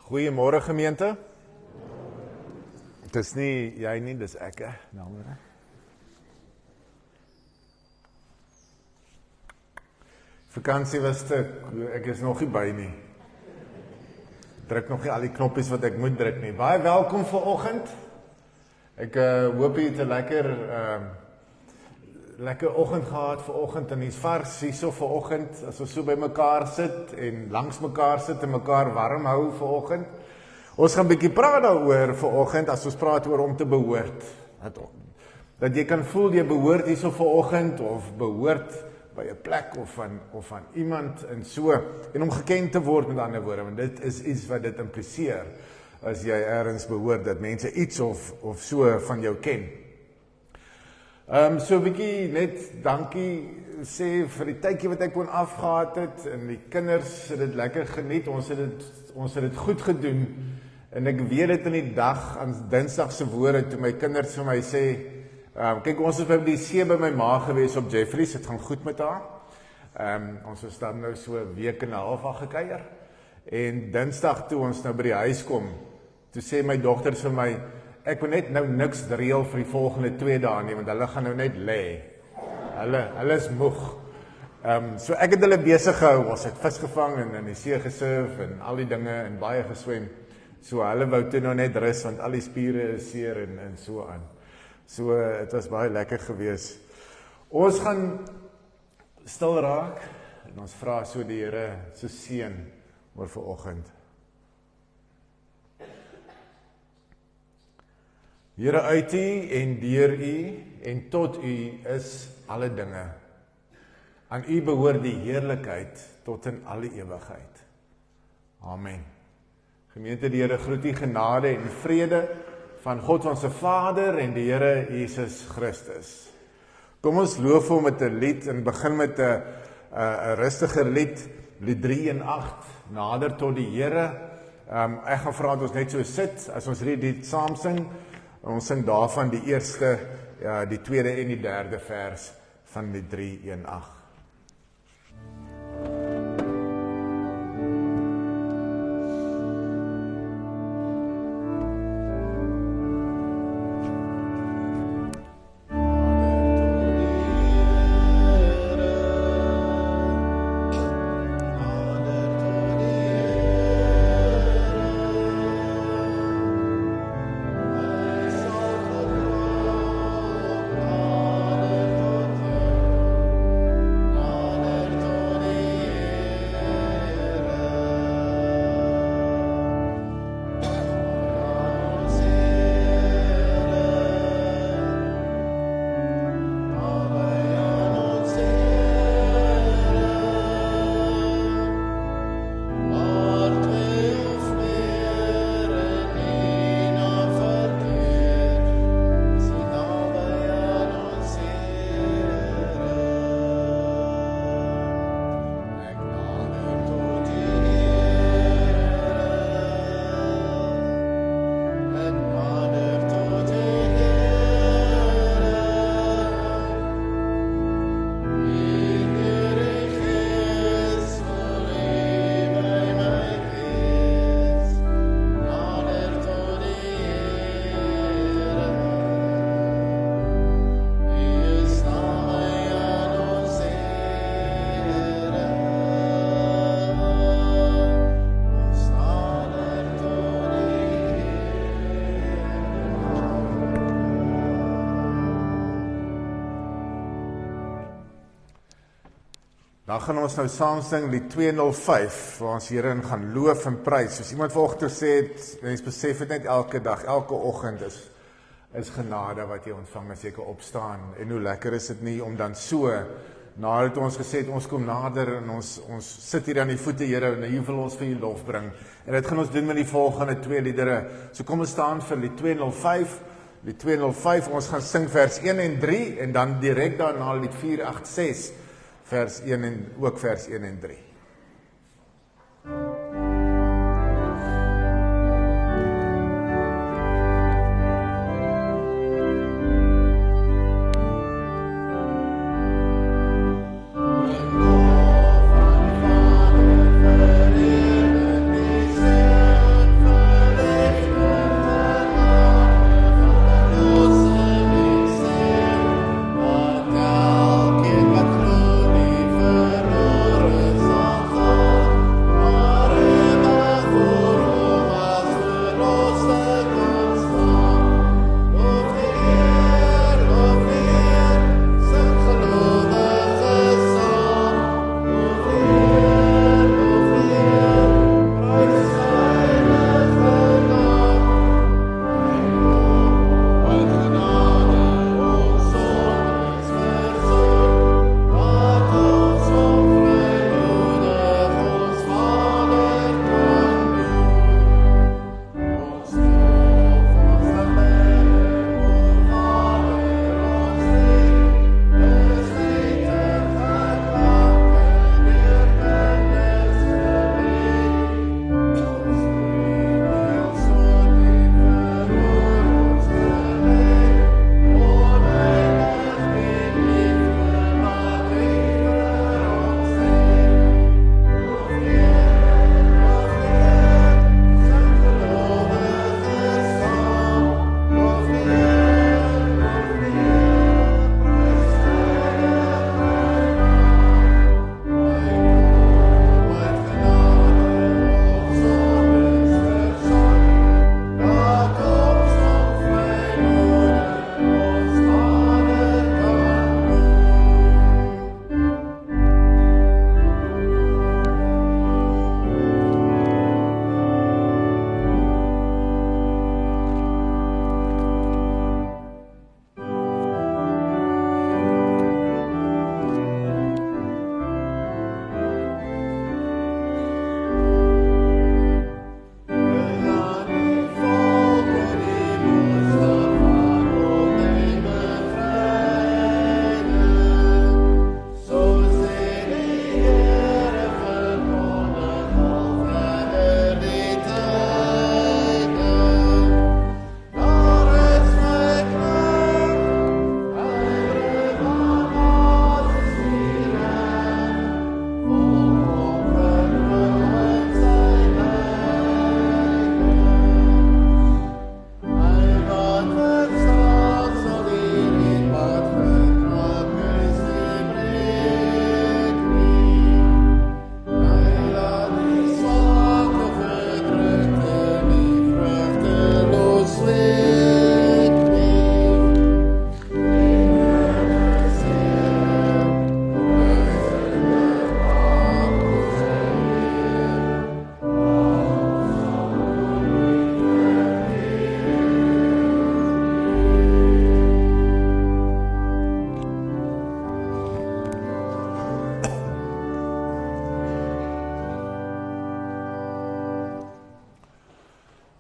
Goeiemôre gemeente. Dis nie jy nie, dis ek. Vakansie was ek is nog nie by nie. Druk nog nie al die knoppies wat ek moet druk nie. Baie welkom vanoggend. Ek hoop jy het 'n lekker oggend gehad vanoggend en iets vars hierso vanoggend as ons so by mekaar sit en langs mekaar sit en mekaar warm hou vanoggend. Ons gaan 'n bietjie praat daaroor vanoggend as ons praat oor om te behoort. Dat jy kan voel jy behoort hierso vanoggend of behoort by 'n plek of van iemand en so en om geken te word met ander woorde, want dit is iets wat dit impliseer as jy ergens behoort dat mense iets of so van jou ken. So 'n bietjie net dankie sê vir die tydjie wat ek kon afgehad het en die kinders het dit lekker geniet. Ons het dit goed gedoen en ek weet dit in die dag aan Dinsdag se woorde toe my kinders vir my sê kyk, ons is by die see by my ma gewees op Jeffries, het gaan goed met haar. Ons is dan nou so 'n week en 'n half al gekuier. En Dinsdag toe ons nou by die huis kom, toe sê my dogter vir my, ek wil net nou niks reël vir die volgende 2 dae nie, want hulle gaan nou net lê. Hulle is moeg. So ek het hulle besig gehou, ons het vis gevang en in die see gesurf en al die dinge en baie geswem. So hulle wou toe nou net rus, want al die spiere is seer en so aan. So het was baie lekker gewees. Ons gaan stil raak en ons vra so die Here se seën oor vanoggend. Here, uit U en deur U en tot U is alle dinge. Aan U behoort die heerlikheid tot in alle ewigheid. Amen. Gemeente, die Here groet U genade en vrede van God ons Vader en die Here Jesus Christus. Kom ons loof hom met 'n lied en begin met 'n rustiger lied, lied 318, nader tot die Here. Ek gaan vra dat ons net so sit as ons hierdie lied saam sing. Ons sing daarvan die eerste, die tweede en die derde vers van die 318. Dan gaan ons nou saam sing die 205, waar ons Here in gaan loof en prys. Soos iemand vanoggend gesê het, mens besef dit net elke dag, elke oggend is genade wat jy ontvang as jy kan opstaan. En hoe lekker is dit nie om dan so, nadat ons gesê het, ons kom nader en ons sit hier aan die voete, Here, en hier wil ons vir U lof bring. En dit gaan ons doen met die volgende 2 liedere. So kom ons staan vir die 205. Die 205, ons gaan sing vers 1 en 3 en dan direk daarna lied 486. Vers 1 en ook vers 1 en 3.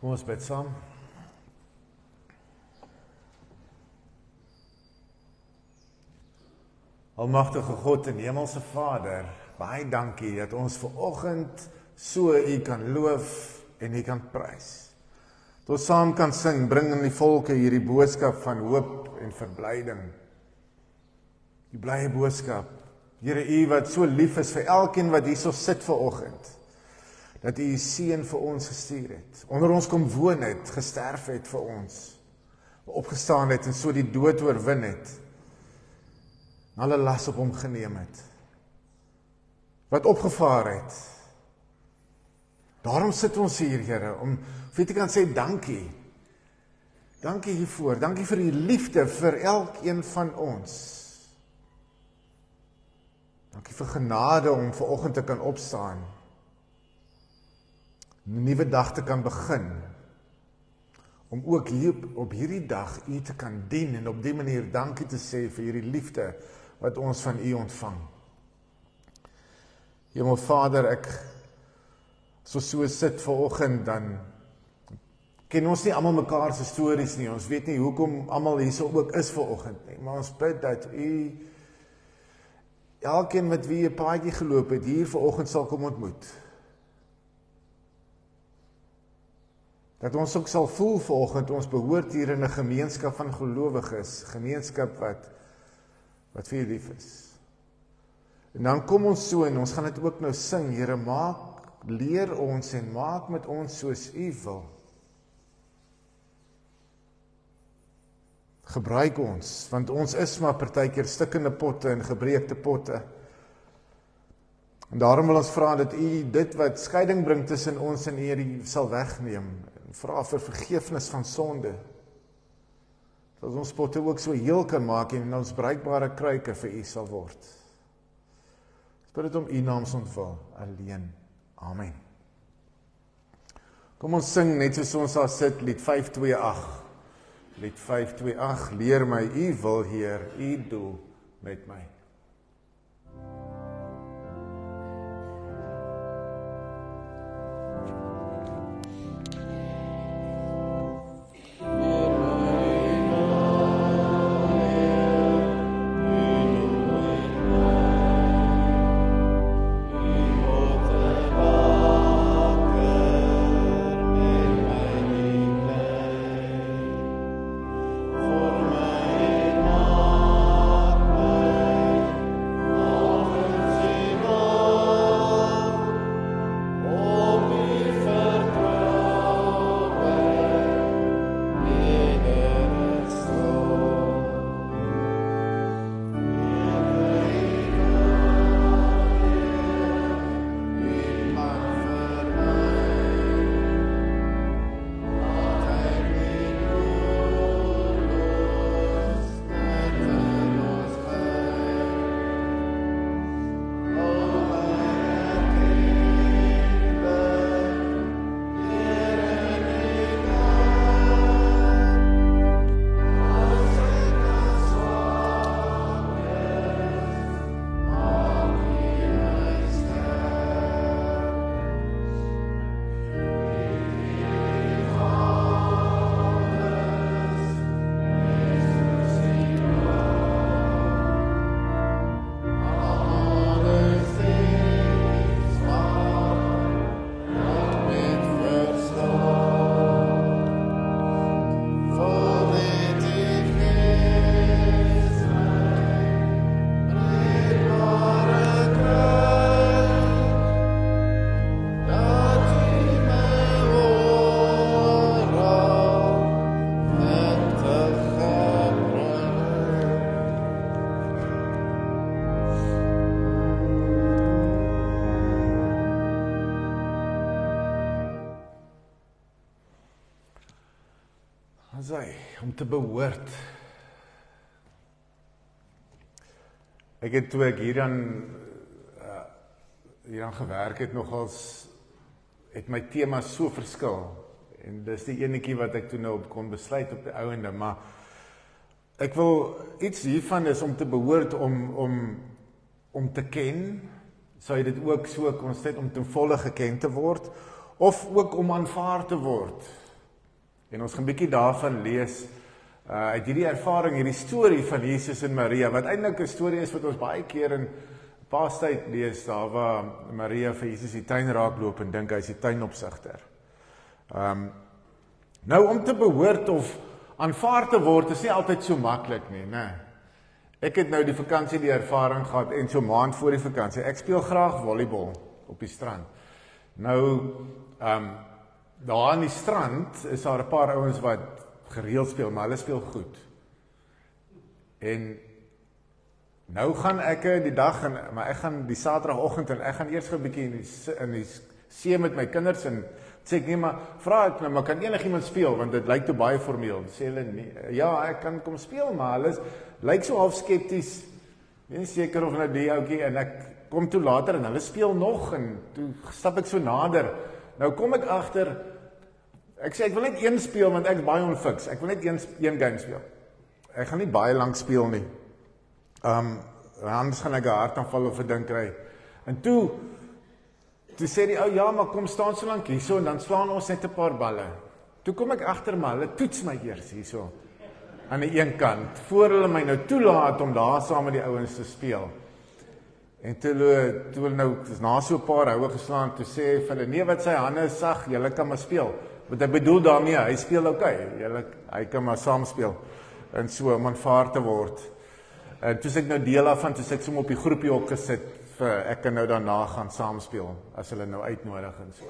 Kom ons bid saam. Almagtige God en Hemelse Vader, baie dankie dat ons vanoggend so U kan loof en U kan prys. Dat ons saam kan sing, bring in die volke hierdie boodskap van hoop en verblyding. Die blye boodskap, Here, U wat so lief is vir elkeen wat hierso sit vanoggend, dat U U seun vir ons gestuur het, onder ons kom woon het, gesterf het vir ons, opgestaan het en so die dood oorwin het, alle las op hom geneem het, wat opgevaar het. Daarom sit ons hier, Here, om vir U te kan sê dankie. Dankie hiervoor, dankie vir U liefde vir elkeen van ons. Dankie vir genade om vanoggend te kan opstaan, 'n nuwe dag te kan begin, om ook hier op hierdie dag U te kan dien en op die manier dankie te sê vir hierdie liefde wat ons van U ontvang. Hemel Vader, ek so sit vanoggend, dan ken ons nie almal mekaar se stories nie, ons weet nie hoekom almal hierso ook is vanoggend nie, maar ons bid dat U elkeen met wie 'n paadjie geloop het, hier vanoggend sal kom ontmoet. Dat ons ook sal voel vanoggend, ons behoort hier in 'n gemeenskap van gelowiges, gemeenskap wat vir U lief is. En dan kom ons so en ons gaan dit ook nou sing, Here, leer ons en maak met ons soos U wil. Gebruik ons, want ons is maar partykeer stikkende potte en gebreekte potte. En daarom wil ons vra dat U dit wat skeiding bring tussen ons en U sal wegneem. En vra vir vergifnis van sonde. Dat ons potte ook so heel kan maak en ons bruikbare kruike vir U sal word. Ons bid dit om U naam ontwil alleen. Amen. Kom ons sing net soos ons daar sit, lied 528. Lied 528, leer my U wil, Heer, U doel met my. Om te behoort. Ek het toe ek hieraan gewerk het, nogals het my tema so verskil. En dis die enetjie wat ek toe nou op kon besluit op die ouende, maar ek wil iets hiervan is om te behoort, om te ken, sou jy dit ook so konstant om ten volle geken te word, of ook om aanvaar te word. En ons gaan 'n bietjie daarvan lees, uit hierdie ervaring, hierdie storie van Jesus en Maria, wat eintlik 'n storie is wat ons baie keer in Paastyd lees, daar waar Maria vir Jesus die tuin raakloop en dink hy is die tuinopsigter. Nou om te behoort of aanvaar te word is nie altyd so maklik nie, né? Ek het nou die vakansie die ervaring gehad en so maand voor die vakansie. Ek speel graag volleybal op die strand. Nou, daar aan die strand is daar 'n paar ouens wat gereeld speel, maar hulle speel goed. En nou gaan ek die dag, maar ek gaan die Saterdagoggend en ek gaan eers 'n bietjie in die see met my kinders en sê ek nee, maar vra ek nou, maar kan enigiemand speel, want dit lyk te baie formeel. Sê hulle nee, ja, ek kan kom speel, maar hulle lyk so half skepties. Nie seker of nou die ouetjie, en ek kom toe later en hulle speel nog en toe stap ek so nader. Nou kom ek agter, ek sê ek wil net een speel want ek is baie onfiks. Ek wil net een game speel. Ek gaan nie baie lank speel nie. Anders gaan ek 'n hartaanval of 'n ding kry. En toe sê die ou, ja, maar kom staan so lank hierso en dan slaan ons net 'n paar balle. Toe kom ek agter maar, hulle toets my eers hierso aan die een kant, voor hulle my nou toelaat om daar saam met die ouens te speel. En toe hulle nou na so 'n paar houe geslaan, toe sê vir hulle, nee, wat sy hande is sag, julle kan maar speel. Wat ek bedoel daarmee, hy speel okay, hy kan maar saam speel, en so om aanvaar te word. En toe ek nou deel daarvan, toe ek sommer op die groepie ook gesit, ek kan nou daarna gaan saam speel, as hulle nou uitnodig en so.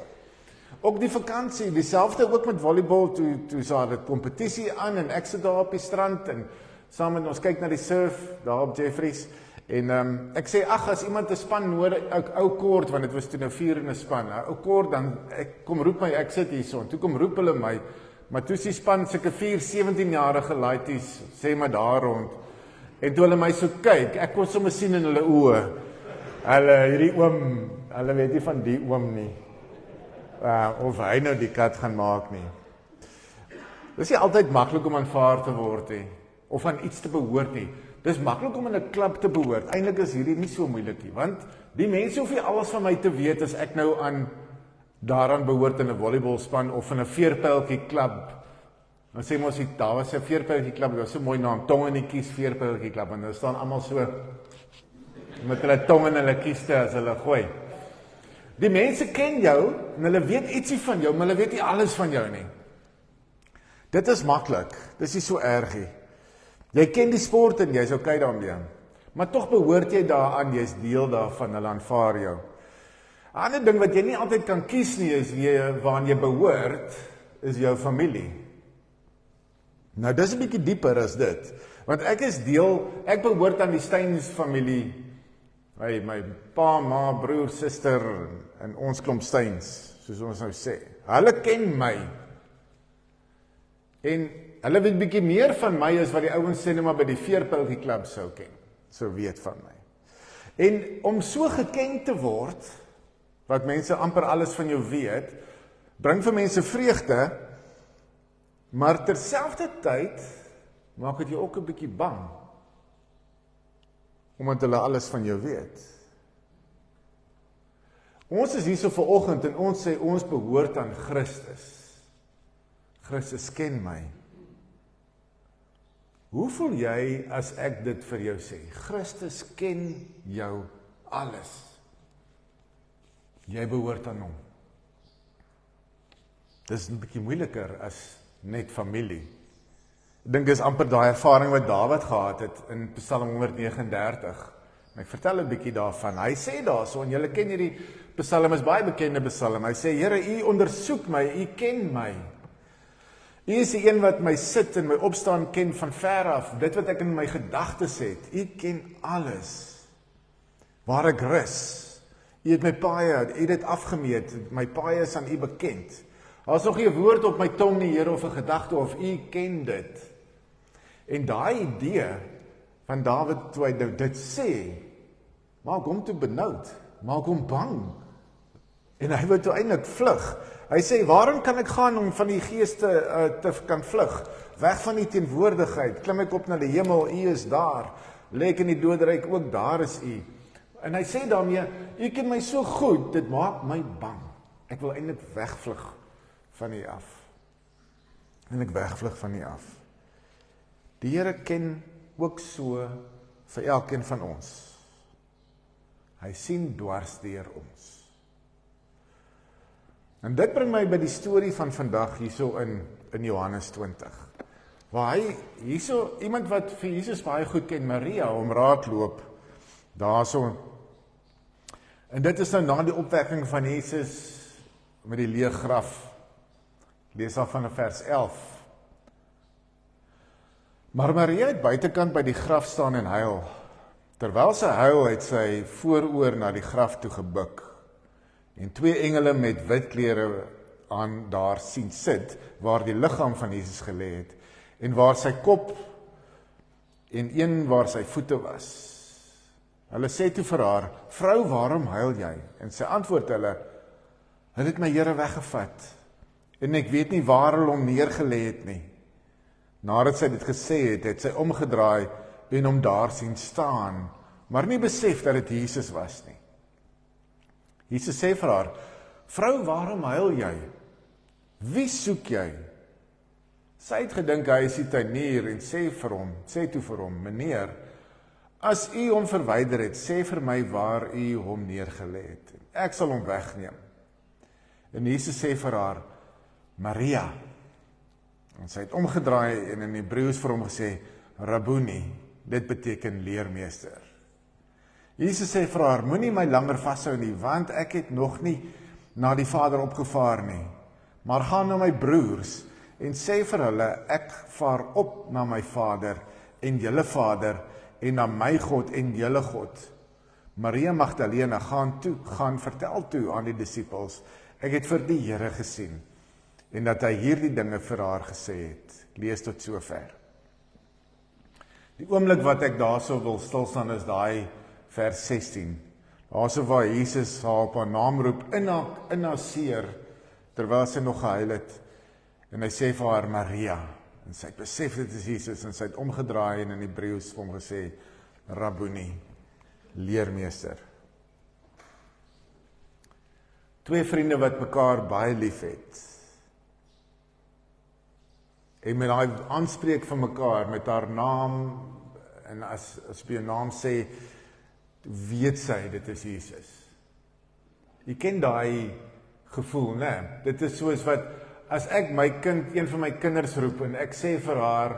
Ook die vakansie, dieselfde ook met volleybal, toe is daar 'n kompetisie aan, en ek sit daar op die strand, en saam met ons kyk na die surf, daar op Jeffries, en ek sê, ag, as iemand 'n span nodig, ou kort, want dit was toe nou 4 in 'n span, ou kort, dan, roep my, ek sit hierso, en toe kom roep hulle my, maar toe is die span, sulke 4, 17-jarige laities, sê my daar rond, en toe hulle my so kyk, ek kon sommer sien in hulle oë, hierdie oom, hulle weet nie van die oom nie, of hy nou die kat gaan maak nie. Dit is nie altyd maklik om aanvaar te word nie, of aan iets te behoort nie. Dit is maklik om in 'n klub te behoort. Eintlik is hierdie nie so moeilik nie, want die mense hoef nie alles van my te weet as ek nou daaraan behoort in 'n volleybalspan of in 'n veerpyltjie klub. Dan sê ons, daar was 'n veerpyltjie klub, dit was so mooi naam, Tongenetjies veerpyltjie klub, en daar staan almal so met hulle tong in hulle kieste as hulle gooi. Die mense ken jou, en hulle weet ietsie van jou, maar hulle weet nie alles van jou nie. Dit is maklik, dit is nie so erg nie. Jy ken die sport en jy is okay daarmee, maar tog behoort jy daaraan, jy is deel daarvan, hulle aanvaar jou. 'n Ander ding wat jy nie altyd kan kies nie, is waaraan jy behoort, is jou familie. Nou, dis 'n bietjie dieper as dit, want ek behoort aan die Steins familie, my pa, ma, broer, suster, en ons klomp Steins, soos ons nou sê. Hulle ken my, en hulle weet bietjie meer van my as wat die ouens sê, maar by die veerpyltjie klub sou weet van my. En om so geken te word, wat mense amper alles van jou weet, bring vir mense vreugde, maar terselfdertyd maak dit jou ook 'n bietjie bang, omdat hulle alles van jou weet. Ons is hierso vanoggend en ons sê ons behoort aan Christus. Christus ken my. Hoe voel jy as ek dit vir jou sê? Christus ken jou alles. Jy behoort aan hom. Dis 'n bietjie moeiliker as net familie. Ek dink dis amper daai ervaring wat Dawid gehad het in Psalm 139. En ek vertel 'n bietjie daarvan. Hy sê daarso, en julle ken hierdie Psalm, is baie bekende Psalm. Hy sê, Here, U ondersoek my, U ken my. U is die een wat my sit en my opstaan ken van ver af, dit wat ek in my gedagtes het. U ken alles. Waar ek rus. U het my paaie, U het dit afgemeet, my paaie is aan U bekend. Daar's nog nie 'n woord op my tong nie, Here, of 'n gedagte, of U ken dit. En daai idee van Dawid, toe hy dit sê, maak hom toe benoud, maak hom bang. En hy wil toe eintlik vlug. Hy sê, waarom kan ek gaan om van die geeste te kan vlug? Weg van die teenwoordigheid, klim ek op na die hemel, U is daar. Lê ek in die doderyk, ook daar is U. En hy sê daarmee, U ken my so goed, dit maak my bang. Ek wil eintlik wegvlug van U af. en ek wegvlug van U af. Die Here ken ook so vir elkeen van ons. Hy sien dwars deur ons. En dit bring my by die storie van vandag hierso in Johannes 20. Waar hy hierso iemand wat vir Jesus baie goed ken, Maria, om raadloop daarso. En dit is nou na die opwekking van Jesus met die leë graf. Lees af van vers 11. Maar Maria het buitekant by die graf staan en huil. Terwyl sy huil, het sy vooroor na die graf toe gebuk. En 2 engele met wit klere aan daar sien sit, waar die liggaam van Jesus gelê het, en waar sy kop en een waar sy voete was. Hulle sê toe vir haar, vrou, waarom huil jy? En sy antwoord hulle het my Here weggevat, en ek weet nie waar hulle hom neergelê het nie. Nadat sy dit gesê het, het sy omgedraai en hom daar sien staan, maar nie besef dat dit Jesus was nie. Jesus sê vir haar, vrou, waarom huil jy? Wie soek jy? Sy het gedink hy is die tuinier en sê toe vir hom, meneer, as u hom verwyder het, sê vir my waar u hom neergelê het. Ek sal hom wegneem. En Jesus sê vir haar, Maria. En sy het omgedraai en in Hebreëus vir hom gesê, Rabuni, dit beteken leermeester. Jesus sê vir haar, moenie my langer vashou nie, want ek het nog nie na die Vader opgevaar nie, maar gaan na my broers en sê vir hulle, ek vaar op na my Vader en julle Vader en na my God en julle God. Maria Magdalena gaan vertel toe aan die disippels, ek het vir die Here gesien, en dat hy hierdie dinge vir haar gesê het. Lees tot sover. Die oomblik wat ek daarso wil stilstaan is daai vers 16. Daarso waar Jesus haar op haar naam roep, in haar seer, terwyl sy nog gehuil het, en hy sê vir haar Maria, en sy het besef dit is Jesus, en sy het omgedraai en in Hebreëus vir hom gesê, Rabuni, leermeester. 2 vriende wat mekaar baie lief het, en met daai aanspreek van mekaar, met haar naam, en as jy jou naam sê, weet sy, dit is Jesus. Jy ken daai gevoel, né? Dit is soos wat, as ek my kind, een van my kinders roep, en ek sê vir haar,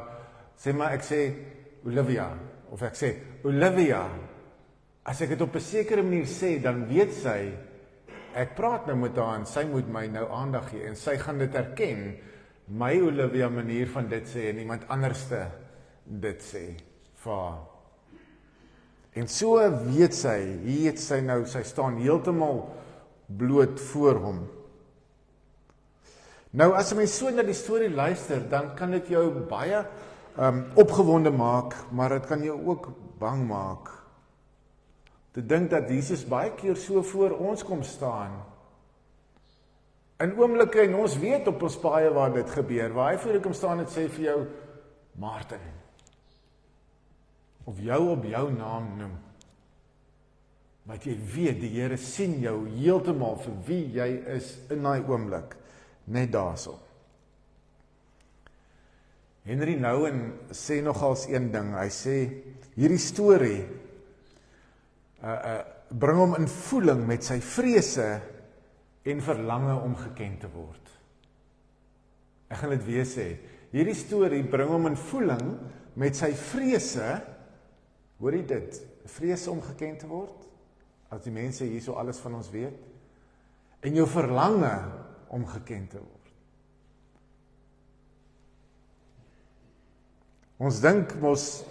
ek sê Olivia, of ek sê Olivia, as ek dit op 'n sekere manier sê, dan weet sy, ek praat nou met haar, en sy moet my nou aandag gee, en sy gaan dit erken, my Olivia manier van dit sê, en iemand anderste dit sê, vir haar. En so weet sy, hier het sy nou, sy staan heeltemal bloot voor hom. Nou, as jy so na die storie luister, dan kan dit jou baie opgewonde maak, maar dit kan jou ook bang maak. Te dink dat Jesus baie keer so voor ons kom staan, in oomblikke, en ons weet op ons paaie waar dit gebeur, waar hy voor jou kom staan en sê vir jou, Martin, of jou op jou naam noem, wat jy weet, die Here sien jou heeltemal vir wie jy is in daai oomblik, net daarso. Henry Nouwen sê nogals een ding, hy sê, hierdie storie bring hom in voeling met sy vrese en verlange om geken te word. Ek gaan dit weer sê, hierdie storie bring hom in voeling met sy vrese, hoor jy dit, vrese om geken te word, as die mense hier so alles van ons weet, en jou verlange om geken te word. Ons dink mos,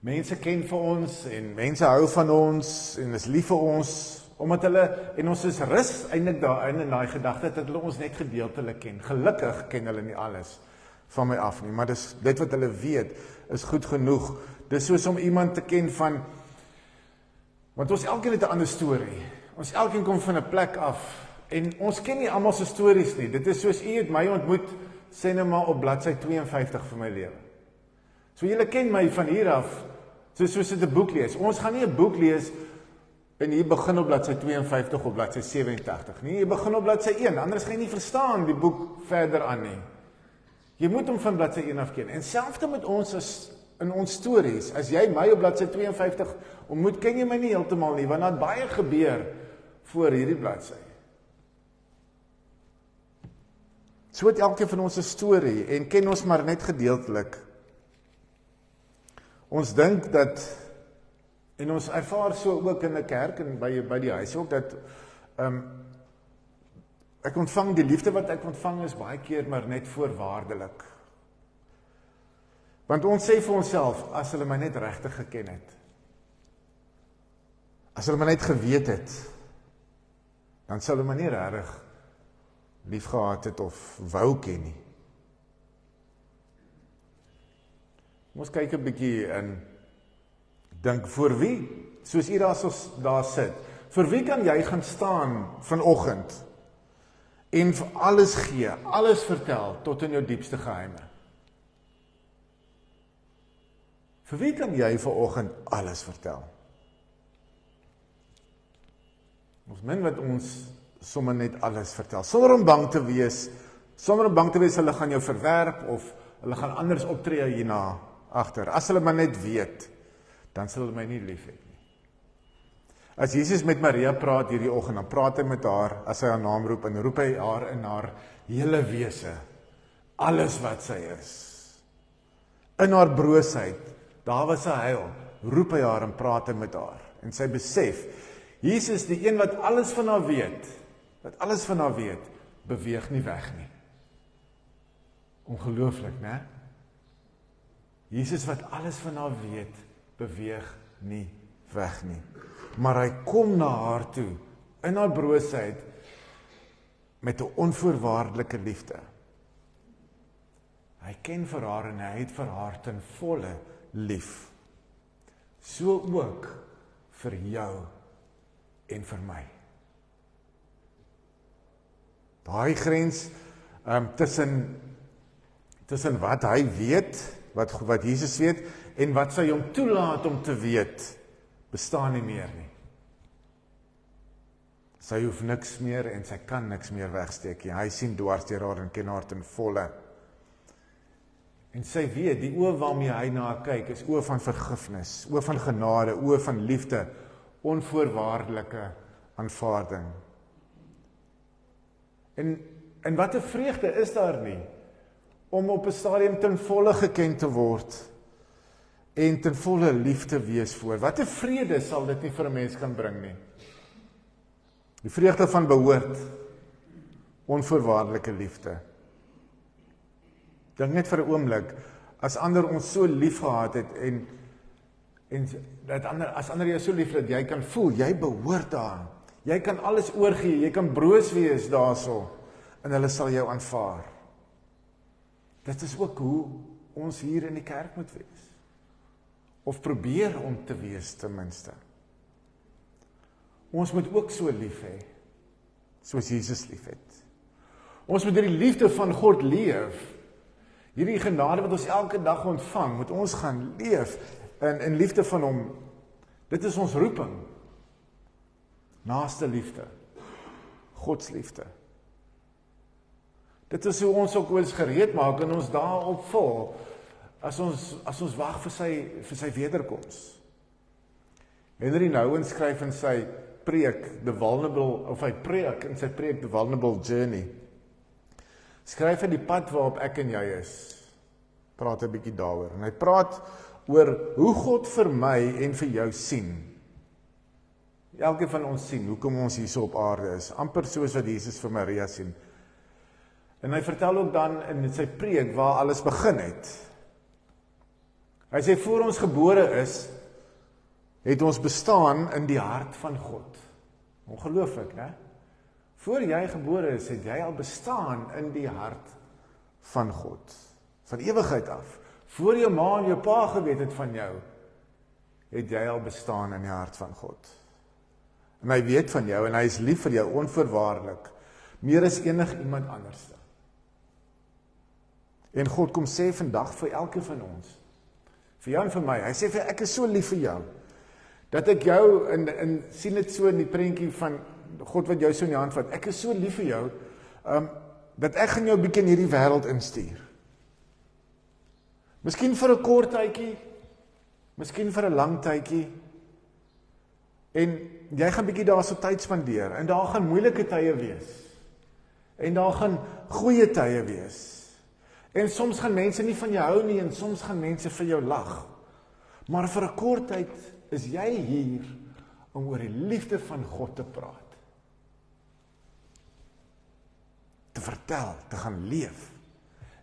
mense ken vir ons, en mense hou van ons, en is lief vir ons, omdat hulle, en ons is rus eintlik daarin in daai gedagte, dat hulle ons net gedeeltelik ken. Gelukkig ken hulle nie alles van my af nie, maar dit wat hulle weet, is goed genoeg. Dis soos om iemand te ken van, want ons elkeen het 'n ander storie. Ons elkeen kom van 'n plek af, en ons ken nie almal se stories nie. Dit is soos u het my ontmoet, sê nou maar op bladsy 52 van my lewe. So julle ken my van hier af, soos dit 'n boek lees. Ons gaan nie 'n boek lees, en hier begin op bladsy 52 of bladsy 87 nie. Jy begin op bladsy 1, anders gaan jy nie verstaan die boek verder aan nie. Jy moet hom van bladsy 1 af ken. En selfs met ons in ons stories, as jy my op bladsy 52 ontmoet, ken jy my nie heeltemal nie, want daar het baie gebeur voor hierdie bladsy. So het elkeen van ons 'n storie, en ken ons maar net gedeeltelik. Ons dink dat, en ons ervaar so ook in 'n kerk, en by die huis ook, dat ek ontvang, die liefde wat ek ontvang is baie keer maar net voorwaardelik. Want ons sê vir onsself, as hulle my net regtig geken het, as hulle my net geweet het, dan sal hulle my nie regtig lief gehad het of wou ken nie. Ons kyk 'n bietjie en dink, vir wie, soos u daar sit, vir wie kan jy gaan staan vanoggend en vir alles gee, alles vertel, tot in jou diepste geheime? Vir wie kan jy vanoggend alles vertel? Ons min wat ons sommer net alles vertel, sonder om bang te wees, hulle gaan jou verwerp, of hulle gaan anders optree hierna agter. As hulle maar net weet, dan sal hulle my nie lief hê nie. As Jesus met Maria praat hierdie oggend, dan praat hy met haar, as hy haar naam roep, en roep hy haar in haar hele wese, alles wat sy is. In haar broosheid, daar was sy huil, roep hy haar en praat hy met haar. En sy besef, Jesus, die een wat alles van haar weet, beweeg nie weg nie. Ongelooflik, né? Jesus wat alles van haar weet, beweeg nie weg nie. Maar hy kom na haar toe, in haar broosheid, met 'n onvoorwaardelike liefde. Hy ken vir haar en hy het vir haar ten volle lief. So ook vir jou en vir my. Daai grens tussen wat hy weet, wat Jesus weet, en wat sy hom toelaat om te weet, bestaan nie meer nie. Sy hoef niks meer en sy kan niks meer wegsteek nie. Hy sien dwars deur haar en ken haar ten volle. En sy weet, die oë waarmee hy na haar kyk, is oë van vergifnis, oë van genade, oë van liefde, onvoorwaardelike aanvaarding. En wat 'n vreugde is daar nie, om op 'n stadium ten volle geken te word, en ten volle lief te wees voor. Wat 'n vrede sal dit nie vir 'n mens kan bring nie. Die vreugde van behoort, onvoorwaardelike liefde. Dink net vir 'n oomblik, as ander ons so lief gehad het, en as ander jou so lief dat jy kan voel, jy behoort daaraan. Jy kan alles oorgee, jy kan broos wees daarso, en hulle sal jou aanvaar. Dit is ook hoe ons hier in die kerk moet wees. Of probeer om te wees ten minste. Ons moet ook so lief hê, soos Jesus lief het. Ons moet hierdie liefde van God leef. Hierdie genade wat ons elke dag ontvang, moet ons gaan leef in liefde van hom. Dit is ons roeping. Naaste liefde. Gods liefde. Dit is hoe ons ook ons gereed maak en ons daarop vol, as ons wag vir sy wederkoms. Henry Nouwen skryf in sy preek, hy preek in sy preek, The Vulnerable Journey, skryf hy die pad waarop ek en jy is, praat 'n bietjie daaroor, en hy praat oor hoe God vir my en vir jou sien. Elkeen van ons sien, hoekom ons hier so op aarde is, amper soos wat Jesus vir Maria sien. En hy vertel ook dan in sy preek waar alles begin het. Hy sê, voor ons gebore is, het ons bestaan in die hart van God. Ongelooflik, né? Voor jy gebore is, het jy al bestaan in die hart van God. Van ewigheid af. Voor jou ma en jou pa geweet het van jou, het jy al bestaan in die hart van God. En hy weet van jou, en hy is lief vir jou, onvoorwaardelik, meer as enig iemand anders. En God kom sê vandag vir elke van ons, vir jou en vir my, hy sê vir ek is so lief vir jou, dat ek jou, sien dit so in die prentjie van God wat jou so in die hand vat, ek is so lief vir jou, dat ek gaan jou bietjie in hierdie wêreld instuur. Miskien vir 'n kort tydjie, miskien vir 'n lang tydjie. En jy gaan bietjie daar so tyd spandeer, en daar gaan moeilike tye wees. En daar gaan goeie tye wees. En soms gaan mense nie van jou hou nie, en soms gaan mense vir jou lag. Maar vir 'n kort tyd is jy hier om oor die liefde van God te praat. Te vertel, te gaan leef.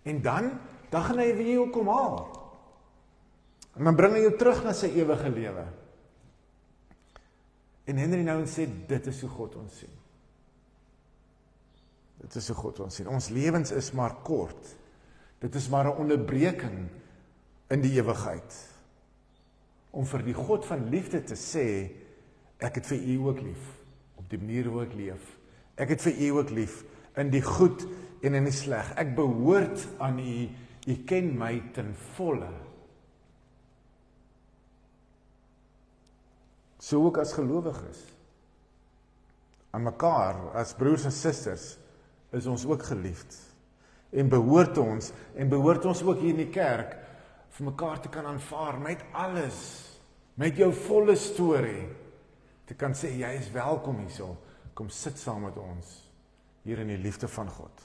En dan gaan hy weer jou kom haal. En dan bring hy jou terug na sy ewige lewe. En Henry nou sê, dit is hoe God ons sien. Dit is hoe God ons sien. Ons lewens is maar kort. Dit is maar 'n onderbreking in die ewigheid. Om vir die God van liefde te sê, ek het vir u ook lief, op die manier hoe ek leef. Ek het vir u ook lief, in die goed en in die sleg. Ek behoort aan u, u ken my ten volle. So ook as gelowiges. Aan mekaar, as broers en susters, is ons ook geliefd. En behoort ons ook hier in die kerk, vir mekaar te kan aanvaar, met alles, met jou volle storie, te kan sê, jy is welkom hierso, kom sit saam met ons, hier in die liefde van God.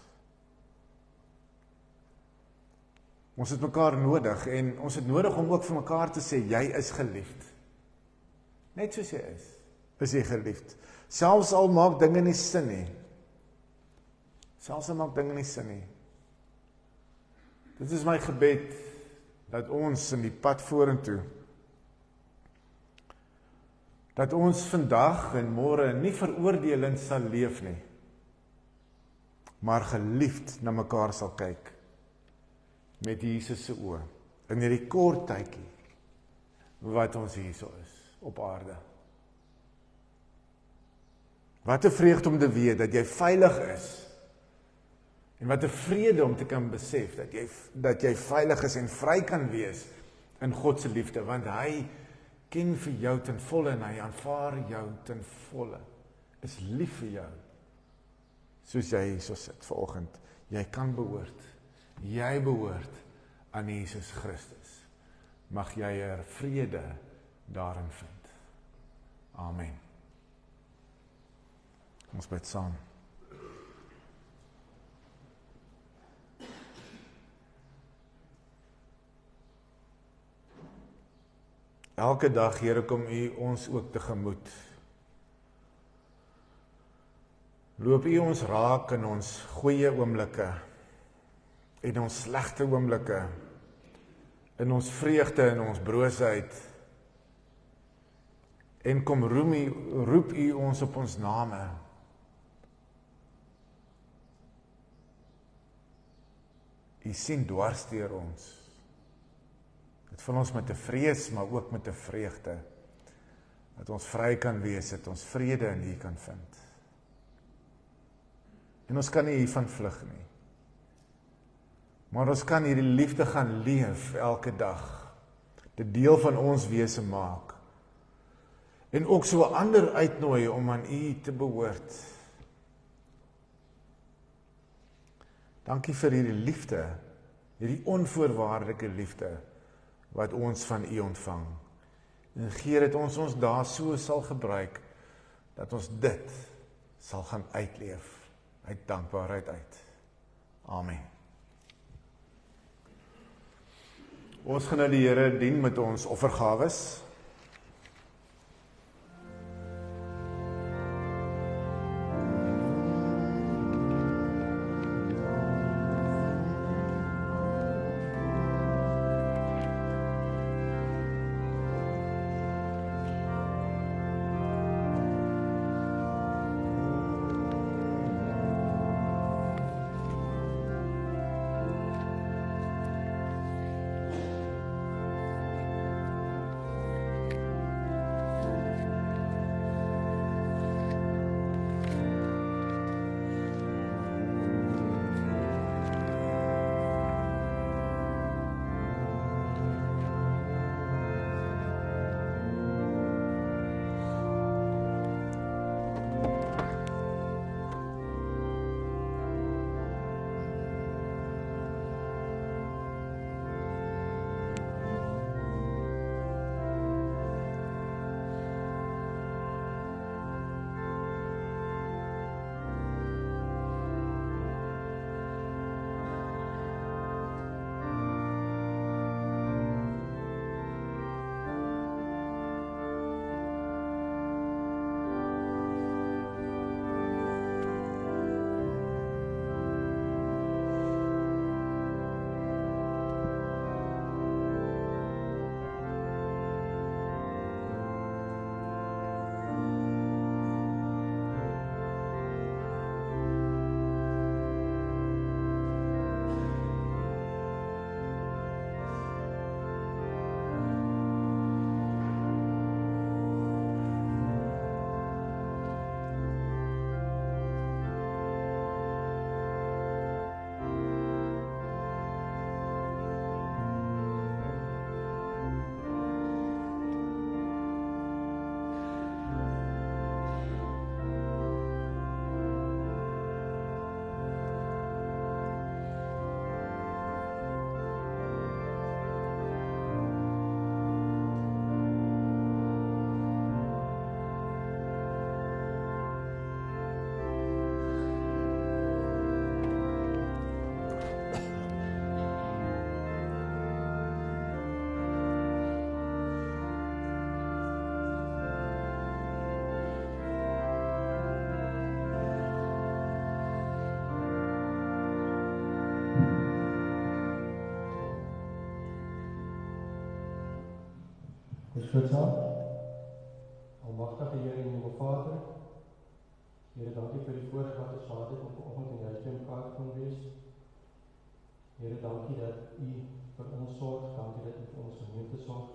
Ons het mekaar nodig, en ons het nodig om ook vir mekaar te sê, jy is geliefd. Net soos jy is jy geliefd. Selfs al maak dinge nie sin nie. Selfs al maak dinge nie sin nie. Dit is my gebed, dat ons in die pad vorentoe, dat ons vandag en môre nie veroordelend sal leef nie, maar geliefd na mekaar sal kyk, met Jesus se oë, in hierdie kort tydjie, wat ons hierso is, op aarde. Wat 'n vreugde om te weet, dat jy veilig is, en wat 'n vrede om te kan besef, dat jy veilig is en vry kan wees, in God se liefde, want hy ken vir jou ten volle, en hy aanvaar jou ten volle, is lief vir jou, soos jy hier so sit vanoggend. Jy kan behoort, jy behoort aan Jesus Christus. Mag jy vrede daarin vind. Amen. Ons bid saam. Elke dag, Here, kom U ons ook tegemoet. Loop U ons raak in ons goeie oomblikke, en ons slegte oomblikke, in ons vreugde en ons broosheid, en kom roep U ons op ons name. U sien dwars deur ons. Dit vul ons met 'n vrees, maar ook met 'n vreugde, dat ons vry kan wees, dat ons vrede in U kan vind. En ons kan nie hiervan vlug nie. Maar ons kan hierdie liefde gaan leef elke dag. Dit deel van ons wese maak. En ook so ander uitnooi om aan U te behoort. Dankie vir hierdie liefde, hierdie onvoorwaardelike liefde, wat ons van U ontvang. En gee dat ons daar so sal gebruik, dat ons dit sal gaan uitleef, uit dankbaarheid uit. Amen. Ons gaan nou die Here dien met ons offergawes. Bid saam. Almagtige Here en Hemel Vader, Here, dankie vir die voorreg wat ons gehad het om vanoggend in juist in mekaar kon wees. Here, dankie dat U vir ons sorg, dankie dat U vir ons gemeente sorg.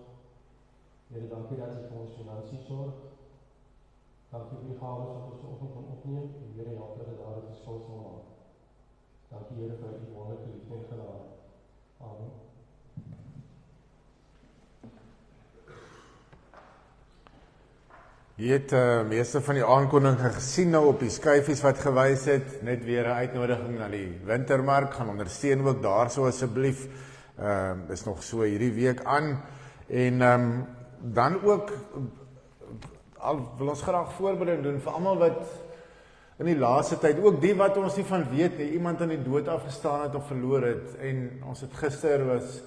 Here, dankie dat U vir ons finansies sorg. Dankie vir die gawes wat ons vanoggend kan opneem en Here, help dat dit daar 'n verskil sal maak. Dankie Here vir U wonderlike liefde en genade. Amen. Jy het meeste van die aankondiging gesien nou op die skyfies wat gewys het, net weer 'n uitnodiging na die wintermark, gaan ondersteun ook daarso asseblief, is nog so hierdie week aan, en dan ook, wil ons graag voorbereiding doen vir almal wat in die laaste tyd, ook die wat ons nie van weet nie, iemand aan die dood afgestaan het of verloor het, en ons het gister was,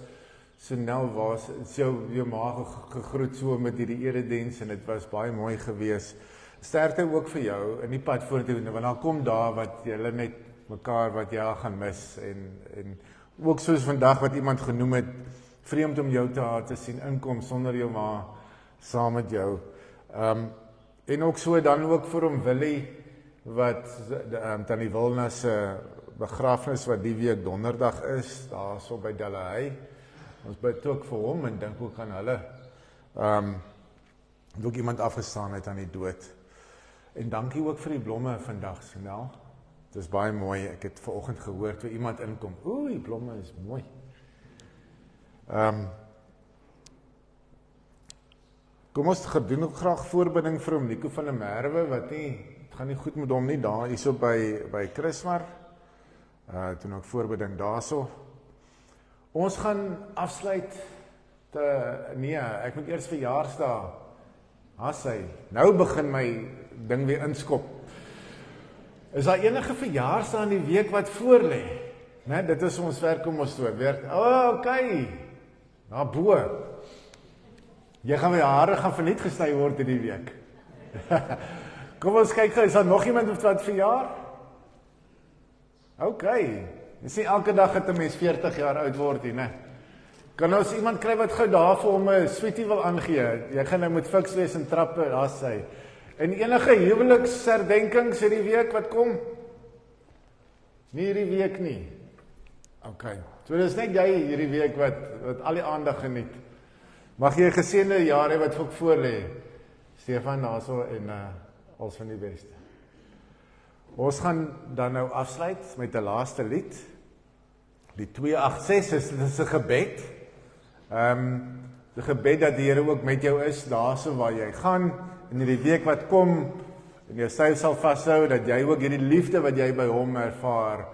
Sonel was, jou ma gegroet so met hierdie erediens en dit was baie mooi gewees. Sterkte ook vir jou in die pad vorentoe, want dan kom daar wat julle net mekaar wat jy gaan mis en ook soos vandag wat iemand genoem het, vreemd om jou te sien inkom sonder jou ma saam met jou. En ook so dan ook vir hom Willie wat Tannie Wilna se begrafnis wat die week donderdag is, daar so by Delahey. Ons bid ook vir hom en dink ook aan hulle. Ook iemand afgestaan het aan die dood. En dankie ook vir die blomme vandag, Sonel. Het is baie mooi, ek het vanoggend gehoor toe iemand inkom. Oei, die blomme is mooi. Kom ons doen ook graag voorbinding vir hom, Nico van der Merwe, wat nie, het gaan nie goed met hom nie, daar is op by Christmar. Doen ook voorbinding daarso. Ons gaan afsluit ek moet eers verjaarsdag. Nou begin my ding weer inskop. Is daar enige verjaarsdag in die week wat voor lê? Nee, dit is ons werk om ons toe werk. Okay. Daar bo. Jy gaan my hare gaan verniet gesny word in die week. Kom ons kyk, is daar nog iemand wat verjaar? Okay. Jy sê elke dag het 'n mens 40 jaar oud word hier, né? Kan ons iemand kry wat gou daar vir hom 'n sweetie wil aangee? Jy gaan nou met fiks wees en trappe, daar sy. En enige huweliksherdenkings hierdie week wat kom? Nie hierdie week nie. Okay. So dis net jy hierdie week wat al die aandag geniet. Mag jy 'n geseënde jaar hê wat voor lê. Stefan daarso en alles van die beste. Ons gaan dan nou afsluit met 'n laaste lied. Die 286 is 'n gebed. 'n gebed dat die Here ook met jou is, daarso waar jy gaan, in die week wat kom, en jou styf sal vashou, dat jy ook hierdie liefde wat jy by hom ervaar,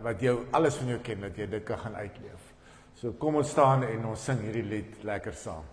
wat jou alles van jou ken, dat jy dit kan gaan uitleef. So kom ons staan en ons sing hierdie lied lekker saam.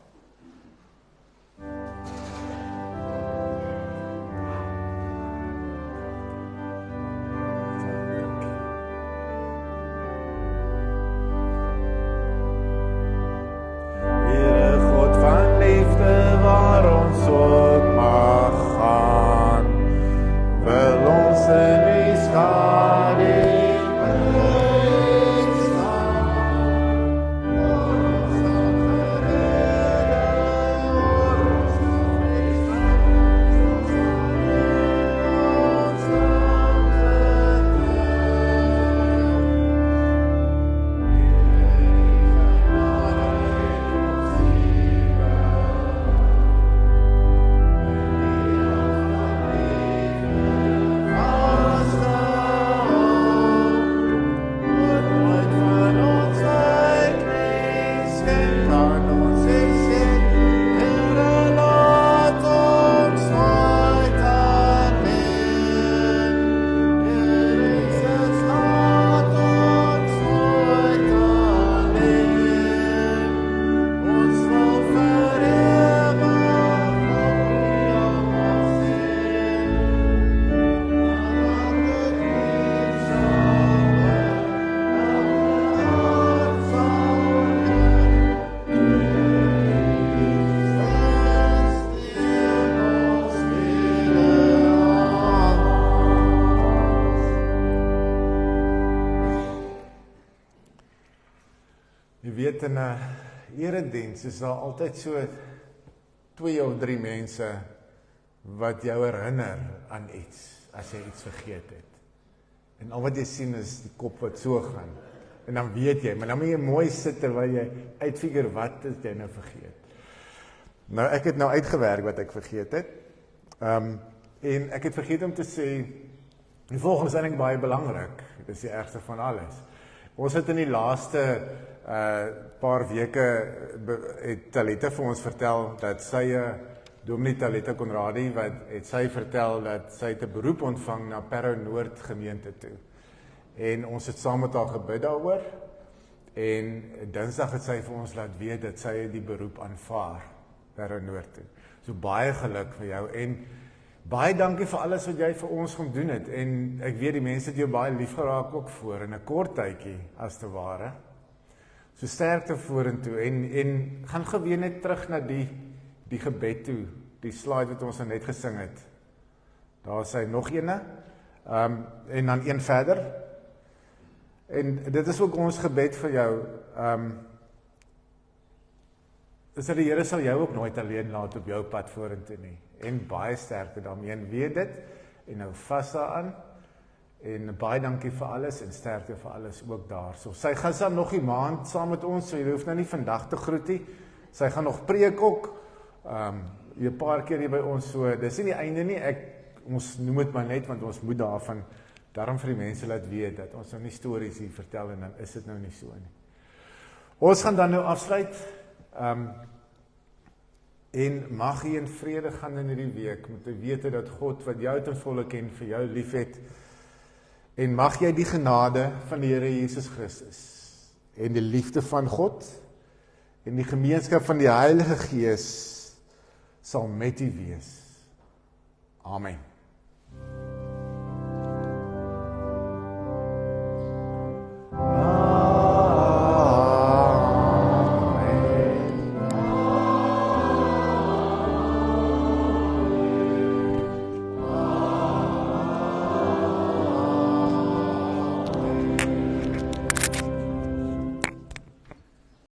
In 'n erediens is daar altyd so 2 of 3 mense wat jou herinner aan iets, as jy iets vergeet het. En al wat jy sien is die kop wat so gaan. En dan weet jy, maar dan moet jy mooi sit terwyl jy uitfigure wat is jy nou vergeet. Nou, ek het nou uitgewerk wat ek vergeet het. En ek het vergeet om te sê, die volgende is eintlik baie belangrik. Dit is die ergste van alles. Ons het in die laaste paar weke het Talita vir ons vertel dat sy Dominee Talita Conradie het sy vertel dat sy het 'n beroep ontvang na Parow Noord gemeente toe. En ons het saam met haar gebid daaroor. En Dinsdag het sy vir ons laat weet dat sy die beroep aanvaar Parow Noord toe. So baie geluk vir jou en baie dankie vir alles wat jy vir ons gaan doen het. En ek weet die mense het jou baie lief geraak ook voor in 'n kort tydjie as te ware. So sterkte vorentoe en gaan geween net terug na die gebed toe, die slide wat ons net gesing het. Daar is hy nog ene, en dan een verder. En dit is ook ons gebed vir jou, is dat die Here sal jou ook nooit alleen laat op jou pad vorentoe nie. En baie sterkte daarmee, en weet dit, en hou vas daaraan, en baie dankie vir alles, en sterkte vir alles ook daar. So, sy gaan dan nog die maand saam met ons, so jy hoef nou nie vandag te groet nie. Sy gaan nog preek ook, 'n paar keer hier by ons, so dis nie die einde nie, ons noem dit maar net, want ons moet daarom vir die mense laat weet, dat ons nou nie stories hier vertel, en dan is dit nou nie so nie. Ons gaan dan nou afsluit, en mag jy in vrede gaan in hierdie week, met te wete dat God, wat jou ten volle ken, vir jou lief het, en mag jy die genade van die Here Jesus Christus, en die liefde van God, en die gemeenskap van die Heilige Gees, sal met u wees. Amen.